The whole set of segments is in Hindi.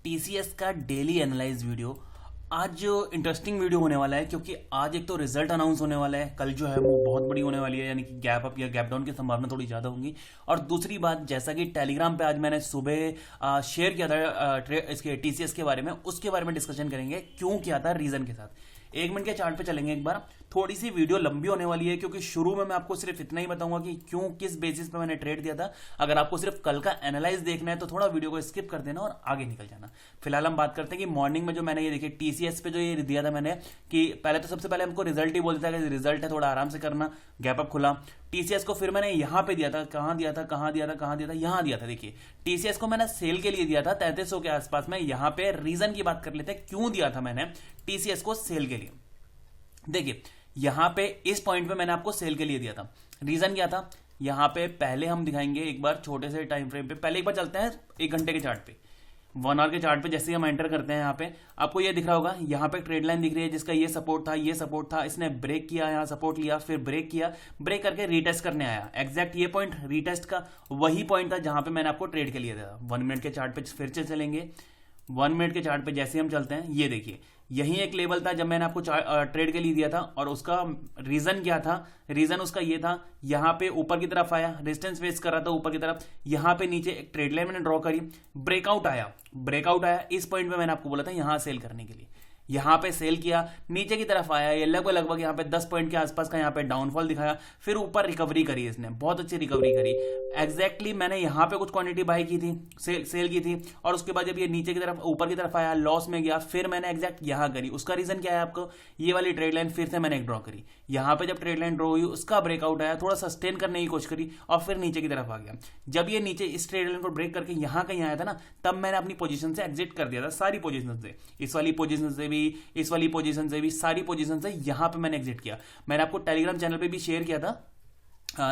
टीसीएस का डेली एनालाइज वीडियो। आज जो इंटरेस्टिंग वीडियो होने वाला है, क्योंकि आज एक तो रिजल्ट अनाउंस होने वाला है, कल जो है वो बहुत बड़ी होने वाली है, यानी कि गैप अप या गैप डाउन की संभावना थोड़ी ज़्यादा होगी। और दूसरी बात, जैसा कि टेलीग्राम पे आज मैंने सुबह शेयर किया था इसके टीसीएस के बारे में, उसके बारे में डिस्कशन करेंगे, क्यों किया था, रीज़न के साथ। 1 मिनट के चार्ट पे चलेंगे एक बार। थोड़ी सी वीडियो लंबी होने वाली है, क्योंकि शुरू में मैं आपको सिर्फ इतना ही बताऊंगा कि क्यों, किस बेसिस पे मैंने ट्रेड दिया था। अगर आपको सिर्फ कल का एनालाइज देखना है तो थोड़ा वीडियो को स्किप कर देना और आगे निकल जाना। फिलहाल हम बात करते हैं कि मॉर्निंग में जो मैंने ये देखिए टीसीएस पे जो ये दिया था मैंने, कि पहले तो सबसे पहले हमको रिजल्ट ही बोलता था कि रिजल्ट है, थोड़ा आराम से करना। गैप अप खुला टीसीएस को, फिर मैंने यहां पे दिया था, कहां दिया था, कहां दिया था, कहां दिया था, यहां दिया था। देखिए टीसीएस को मैंने सेल के लिए दिया था 3300 के आसपास में। यहां पे रीजन की बात कर लेते हैं, क्यों दिया था मैंने टीसीएस को सेल के लिए। देखिए यहां पे इस पॉइंट पे मैंने आपको सेल के लिए दिया था। रीजन क्या था, यहां पे पहले हम दिखाएंगे एक बार छोटे से टाइम फ्रेम पे। पहले एक बार चलते हैं 1 घंटे के चार्ट पे, 1 आवर के चार्ट पे। जैसे ही हम एंटर करते हैं, यहाँ पे आपको ये दिख रहा होगा, यहाँ पे ट्रेड लाइन दिख रही है जिसका ये सपोर्ट था, ये सपोर्ट था। इसने ब्रेक किया, यहाँ सपोर्ट लिया, फिर ब्रेक किया, ब्रेक करके रीटेस्ट करने आया। एग्जैक्ट ये पॉइंट रीटेस्ट का वही पॉइंट था जहां पे मैंने आपको ट्रेड के लिए दिया था। 1 मिनट के चार्ट पे फिर से चलेंगे। 1 मिनट के चार्ट पे जैसे हम चलते हैं, ये देखिए यही एक लेवल था जब मैंने आपको ट्रेड के लिए दिया था। और उसका रीजन क्या था, रीजन उसका ये था, यहां पे ऊपर की तरफ आया, रेजिस्टेंस फेस कर रहा था ऊपर की तरफ, यहां पे नीचे एक ट्रेड लाइन मैंने ड्रॉ करी, ब्रेकआउट आया, ब्रेकआउट आया। इस पॉइंट पे मैंने आपको बोला था यहां सेल करने के लिए। यहां पे सेल किया, नीचे की तरफ आया, ये लगभग यहां पे 10 पॉइंट के आसपास का यहां पे डाउनफॉल दिखाया, फिर ऊपर रिकवरी करी, इसने बहुत अच्छी रिकवरी करी। एग्जैक्टली मैंने यहां पे कुछ क्वांटिटी बाय की थी, सेल की थी, और उसके बाद जब ये नीचे की तरफ ऊपर की तरफ आया, लॉस में गया, फिर मैंने एग्जैक्ट यहां करी। उसका रीजन क्या है, आपको ये वाली ट्रेड लाइन फिर से मैंने एक ड्रॉ करी। यहां पे जब ट्रेड लाइन ड्रॉ हुई, उसका ब्रेकआउट आया, थोड़ा सस्टेन करने की कोशिश करी और फिर नीचे की तरफ आ गया। जब ये नीचे इस ट्रेड लाइन को ब्रेक करके यहां कहीं आया था ना, तब मैंने अपनी पोजीशन से एग्जिट कर दिया था, सारी पोजीशन से, इस वाली पोजीशन से भी, इस वाली पोजीशन से भी, सारी पोजीशन से यहां पे मैंने एग्जिट किया। मैंने आपको टेलीग्राम चैनल पे भी शेयर किया था,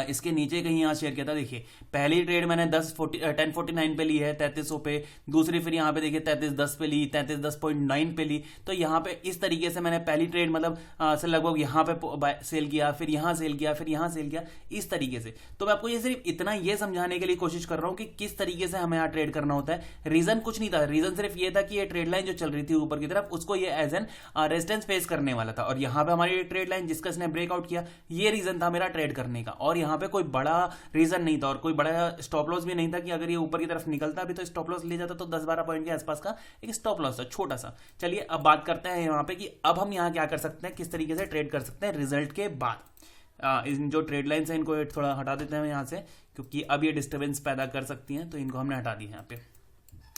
इसके नीचे कहीं यहां शेयर किया था। देखिए पहली ट्रेड मैंने 1049 पे ली है 3300 पे, दूसरी फिर यहां पे देखिए 3310 पे ली, 3310.9 पे ली। तो यहां पे इस तरीके से मैंने पहली ट्रेड मतलब से लगभग यहां पे सेल किया, फिर यहां सेल किया, फिर यहां सेल किया, इस तरीके से। तो मैं आपको ये सिर्फ इतना ये समझाने के लिए कोशिश कर रहा हूं कि किस तरीके से हमें यहां ट्रेड करना होता है। रीजन कुछ नहीं था, रीजन सिर्फ ये था कि ये ट्रेड लाइन जो चल रही थी ऊपर की तरफ, उसको ये एज एन रेजिस्टेंस फेस करने वाला था। और यहां पे हमारी ट्रेड लाइन जिसका इसने ब्रेकआउट किया, ये रीजन था मेरा ट्रेड करने का। और यहां पे कोई बड़ा रीजन नहीं था और कोई बड़ा स्टॉप लॉस भी नहीं था कि अगर ये ऊपर की तरफ निकलता भी तो स्टॉप लॉस ले जाता, तो 10-12 पॉइंट के आसपास का एक स्टॉप लॉस था, छोटा सा। चलिए अब बात करते हैं यहां पे कि अब हम यहां क्या कर सकते हैं, किस तरीके से ट्रेड कर सकते हैं रिजल्ट के बाद। इन जो ट्रेड लाइन है इनको थोड़ा हटा देते हैं यहां से, क्योंकि अब ये डिस्टर्बेंस पैदा कर सकती हैं, तो इनको हमने हटा दी यहां पे।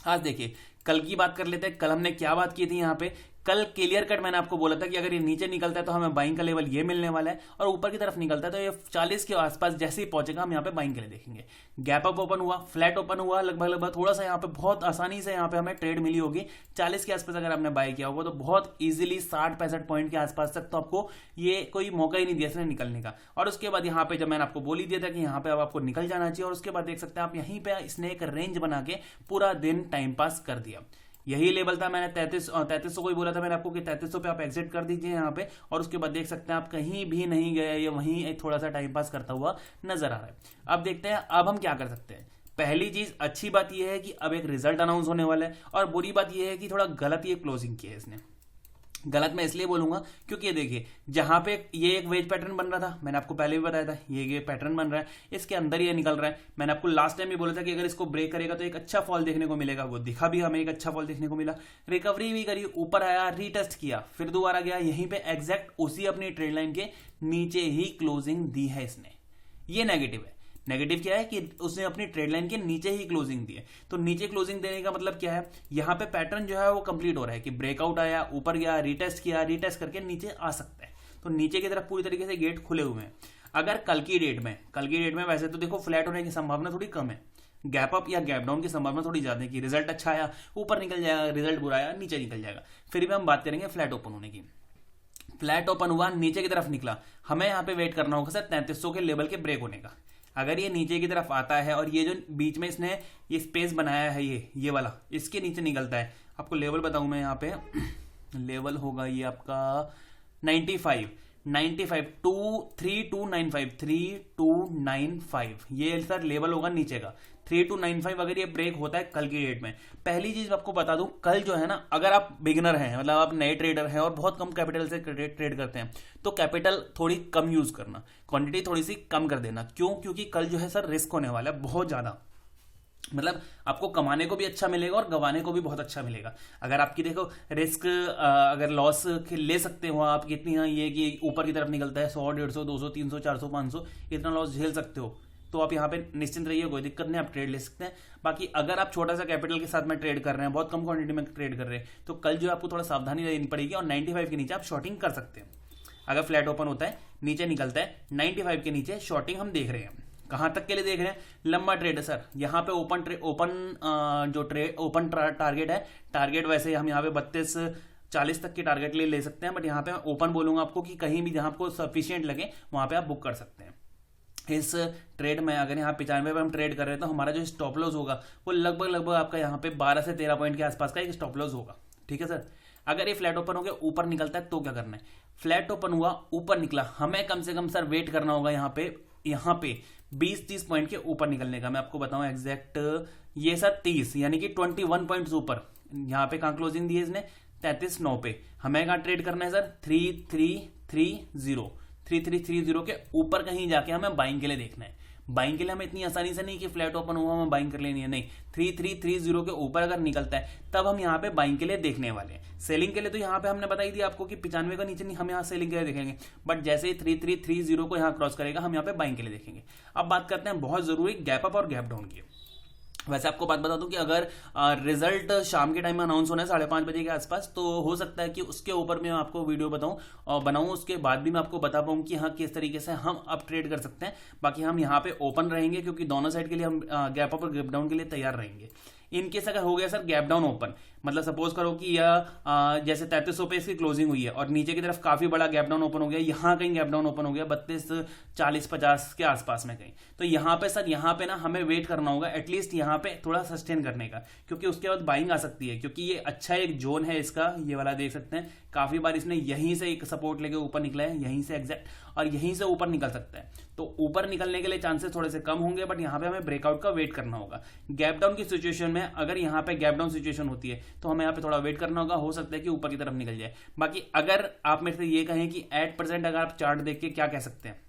आज देखिए कल की बात कर लेते हैं। कल हमने क्या बात की थी यहाँ पे, कल क्लियर कट मैंने आपको बोला था कि अगर ये नीचे निकलता है तो हमें बाइंग का लेवल ये मिलने वाला है, और ऊपर की तरफ निकलता है तो ये 40 के आसपास जैसे ही पहुंचेगा हम यहाँ पे बाइंग के लिए देखेंगे। गैप अप ओपन हुआ, फ्लैट ओपन हुआ, लगभग थोड़ा सा यहाँ पे बहुत आसानी से यहाँ पे हमें ट्रेड मिली होगी 40 के आसपास। अगर आपने बाय किया होगा तो बहुत इजीली 60-65 पॉइंट के आसपास तक तो आपको ये कोई मौका ही नहीं दिया इसने निकलने का। और उसके बाद यहाँ पे जब मैंने आपको बोल ही दिया था कि यहाँ पे अब आपको निकल जाना चाहिए, और उसके बाद देख सकते हैं आप यहीं पे इसने एक रेंज बना के पूरा दिन टाइम पास कर दिया। यही लेवल था, मैंने 3300 को ही बोला था मैंने आपको कि 3300 पे आप एग्जिट कर दीजिए यहाँ पे। और उसके बाद देख सकते हैं आप कहीं भी नहीं गए, ये वहीं एक थोड़ा सा टाइम पास करता हुआ नजर आ रहा है। अब देखते हैं अब हम क्या कर सकते हैं। पहली चीज, अच्छी बात यह है कि अब एक रिजल्ट अनाउंस होने वाला है, और बुरी बात यह है कि थोड़ा गलत ये क्लोजिंग की है इसने। गलत मैं इसलिए बोलूंगा क्योंकि ये देखिए जहां पे ये एक वेज पैटर्न बन रहा था, मैंने आपको पहले भी बताया था ये पैटर्न बन रहा है, इसके अंदर ये निकल रहा है। मैंने आपको लास्ट टाइम भी बोला था कि अगर इसको ब्रेक करेगा तो एक अच्छा फॉल देखने को मिलेगा, वो दिखा भी, हमें एक अच्छा फॉल देखने को मिला। रिकवरी भी करी, ऊपर आया, रीटेस्ट किया, फिर दोबारा गया, यहीं पे एग्जैक्ट उसी अपनी ट्रेड लाइन के नीचे ही क्लोजिंग दी है इसने। ये नेगेटिव है। नेगेटिव क्या है कि उसने अपनी ट्रेड लाइन के नीचे ही क्लोजिंग दी है। तो नीचे क्लोजिंग देने का मतलब क्या है, यहां पे पैटर्न जो है वो कंप्लीट हो रहा है कि ब्रेकआउट आया, ऊपर गया, रीटेस्ट किया, रीटेस्ट करके नीचे आ सकता है। तो नीचे की तरफ पूरी तरीके से गेट खुले हुए हैं। अगर कल की डेट में वैसे तो देखो फ्लैट होने की संभावना थोड़ी कम है, गैप अप या गैप डाउन की संभावना थोड़ी ज्यादा है कि रिजल्ट अच्छा आया ऊपर निकल जाएगा, रिजल्ट बुरा आया नीचे निकल जाएगा। फिर भी हम बात करेंगे फ्लैट ओपन होने की। फ्लैट ओपन हुआ, नीचे की तरफ निकला, हमें यहाँ पे वेट करना होगा सर 3300 के लेवल के ब्रेक होने का। अगर ये नीचे की तरफ आता है और ये जो बीच में इसने ये स्पेस बनाया है, ये वाला, इसके नीचे निकलता है, आपको लेवल बताऊं मैं यहाँ पे लेवल होगा ये आपका 95 3295 ये सर लेवल होगा नीचे का। 3295 अगर ये ब्रेक होता है कल की डेट में, पहली चीज आपको बता दूं, कल जो है ना, अगर आप बिगिनर हैं, मतलब आप नए ट्रेडर हैं और बहुत कम कैपिटल से ट्रेड करते हैं, तो कैपिटल थोड़ी कम यूज करना, क्वांटिटी थोड़ी सी कम कर देना। क्यों? क्योंकि कल जो है सर रिस्क होने वाला है बहुत ज्यादा, मतलब आपको कमाने को भी अच्छा मिलेगा और गंवाने को भी बहुत अच्छा मिलेगा। अगर आपकी देखो रिस्क, अगर लॉस ले सकते हो आप, कितनी ये कि ऊपर की तरफ निकलता है 100, 150, 200, 300, 400, 500, इतना लॉस झेल सकते हो, तो आप यहाँ पे निश्चिंत रहिए, कोई दिक्कत नहीं, आप ट्रेड ले सकते हैं। बाकी अगर आप छोटा सा कैपिटल के साथ में ट्रेड कर रहे हैं, बहुत कम क्वांटिटी में ट्रेड कर रहे हैं, तो कल जो आपको थोड़ा सावधानी लेनी पड़ेगी और 95 के नीचे आप शॉर्टिंग कर सकते हैं। अगर फ्लैट ओपन होता है, नीचे निकलता है 95 के नीचे, शॉर्टिंग हम देख रहे हैं। कहां तक के लिए देख रहे हैं? लंबा ट्रेड है सर। यहाँ पे ओपन टारगेट है, टारगेट वैसे हम यहाँ पे 32-40 तक के टारगेट ले सकते हैं, बट यहाँ पे ओपन बोलूंगा आपको कि कहीं भी जहां आपको सफिशियंट लगे वहां पे आप बुक कर सकते हैं। इस ट्रेड में अगर यहाँ 95 पे हम ट्रेड कर रहे हैं, तो हमारा जो स्टॉप लॉस होगा वो लगभग आपका यहाँ पे 12 से 13 पॉइंट के आसपास का एक स्टॉप लॉस होगा। ठीक है सर। अगर ये फ्लैट ओपन हो गया, ऊपर निकलता है, तो क्या करना है? फ्लैट ओपन हुआ, ऊपर निकला, हमें कम से कम सर वेट करना होगा यहाँ पे 20-30 पॉइंट के ऊपर निकलने का। मैं आपको बताऊं एग्जैक्ट, ये सर 30 यानी कि 21 पॉइंट ऊपर। यहाँ पे कहां क्लोजिंग दी है इसने? 33.9 पे। हमें कहां ट्रेड करना है सर? 3330 के ऊपर कहीं जाके हमें बाइंग के लिए देखना है। बाइंग के लिए हमें इतनी आसानी से नहीं कि फ्लैट ओपन हुआ हमें बाइंग कर लेनी है, नहीं, 3330 के ऊपर अगर निकलता है तब हम यहाँ पे बाइंग के लिए देखने वाले हैं। सेलिंग के लिए तो यहाँ पे हमने बताई दिया आपको कि 95 का नीचे नहीं, हम यहाँ सेलिंग के लिए देखेंगे, बट जैसे ही 3330 को यहाँ क्रॉस करेगा हम यहाँ पे बाइंग के लिए देखेंगे। अब बात करते हैं बहुत जरूरी गैप अप और गैप डाउन की। वैसे आपको बात बता दूं कि अगर रिजल्ट शाम के टाइम में अनाउंस होना है 5:30 बजे के आसपास, तो हो सकता है कि उसके ऊपर मैं आपको वीडियो बताऊं और बनाऊं, उसके बाद भी मैं आपको बता पाऊं कि हाँ किस तरीके से हम अब ट्रेड कर सकते हैं। बाकी हम यहाँ पे ओपन रहेंगे क्योंकि दोनों साइड के लिए हम गैप अप और गैप डाउन के लिए तैयार रहेंगे। इनकेस अगर हो गया सर गैप डाउन ओपन, मतलब सपोज करो कि यह जैसे 3300 पे इसकी क्लोजिंग हुई है और नीचे की तरफ काफी बड़ा गैप डाउन ओपन हो गया, यहाँ कहीं गैप डाउन ओपन हो गया 32-40-50 के आसपास में कहीं, तो यहाँ पे सर यहाँ पे ना हमें वेट करना होगा एटलीस्ट यहाँ पे थोड़ा सस्टेन करने का, क्योंकि उसके बाद बाइंग आ सकती है। क्योंकि ये अच्छा एक जोन है इसका, ये वाला देख सकते हैं, काफी बार इसने यहीं से एक सपोर्ट लेके ऊपर निकला है, यहीं से एग्जैक्ट, और यहीं से ऊपर निकल सकता है। तो ऊपर निकलने के लिए चांसेस थोड़े से कम होंगे, बट यहाँ पे हमें ब्रेकआउट का वेट करना होगा। गैप डाउन की सिचुएशन में अगर यहाँ पे गैप डाउन सिचुएशन होती है तो हमें यहाँ पे थोड़ा वेट करना होगा, हो सकता है कि ऊपर की तरफ निकल जाए। बाकी अगर आप मेरे से ये कहें कि एट परसेंट अगर आप चार्ट देख के क्या कह सकते हैं,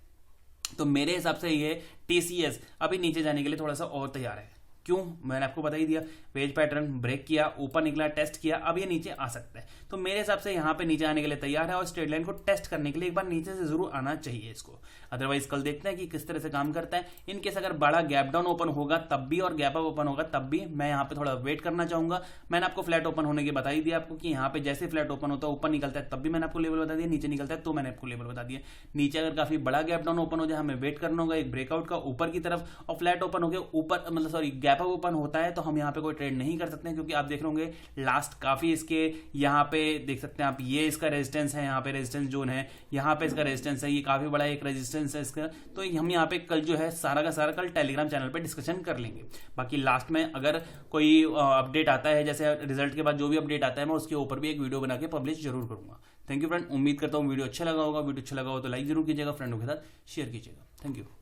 तो मेरे हिसाब से ये टीसीएस अभी नीचे जाने के लिए थोड़ा सा और तैयार है। क्यों? मैंने आपको बता ही दिया, वेज पैटर्न ब्रेक किया, ऊपर निकला, टेस्ट किया, अब ये नीचे आ सकता है। तो मेरे हिसाब से यहाँ पे नीचे आने के लिए तैयार है और स्ट्रेट लाइन को टेस्ट करने के लिए एक बार नीचे से जरूर आना चाहिए इसको। अदरवाइज कल देखते हैं कि किस तरह से काम करता है। इनकेस अगर बड़ा गैप डाउन ओपन होगा तब भी और गैप अप ओपन होगा तब भी मैं यहाँ पे थोड़ा वेट करना चाहूंगा। मैंने आपको फ्लैट ओपन होने की बता ही दिया आपको कि यहाँ पे जैसे फ्लैट ओपन होता है ऊपर निकलता है तब भी मैंने आपको लेवल बता दिया, नीचे निकलता है तो मैंने आपको लेवल बता दिया। नीचे अगर काफी बड़ा गैप डाउन ओपन हो जाए हमें वेट करना होगा एक ब्रेकआउट का ऊपर की तरफ, और फ्लैट ओपन हो गया ऊपर, मतलब सॉरी गैप अप ओपन होता है तो हम यहाँ पे कोई ट्रेड नहीं कर सकते हैं, क्योंकि आप देख रहे होंगे लास्ट काफी इसके यहाँ पे देख सकते हैं आप, ये इसका रेजिस्टेंस है, यहाँ पे रेजिस्टेंस जोन है, यहाँ पे इसका रेजिस्टेंस है, ये काफी बड़ा एक रेजिस्टेंस है इसका। तो हम यहाँ पे कल जो है सारा का सारा कल टेलीग्राम चैनल पे डिस्कशन कर लेंगे। बाकी लास्ट में अगर कोई अपडेट आता है, जैसे रिजल्ट के बाद जो भी अपडेट आता है, मैं उसके ऊपर भी एक वीडियो बना के पब्लिश जरूर करूंगा। थैंक यू फ्रेंड, उम्मीद करता हूँ वीडियो अच्छा लगा होगा। वीडियो अच्छा लगा हो तो लाइक जरूर कीजिएगा, फ्रेंडों के साथ शेयर कीजिएगा। Thank you.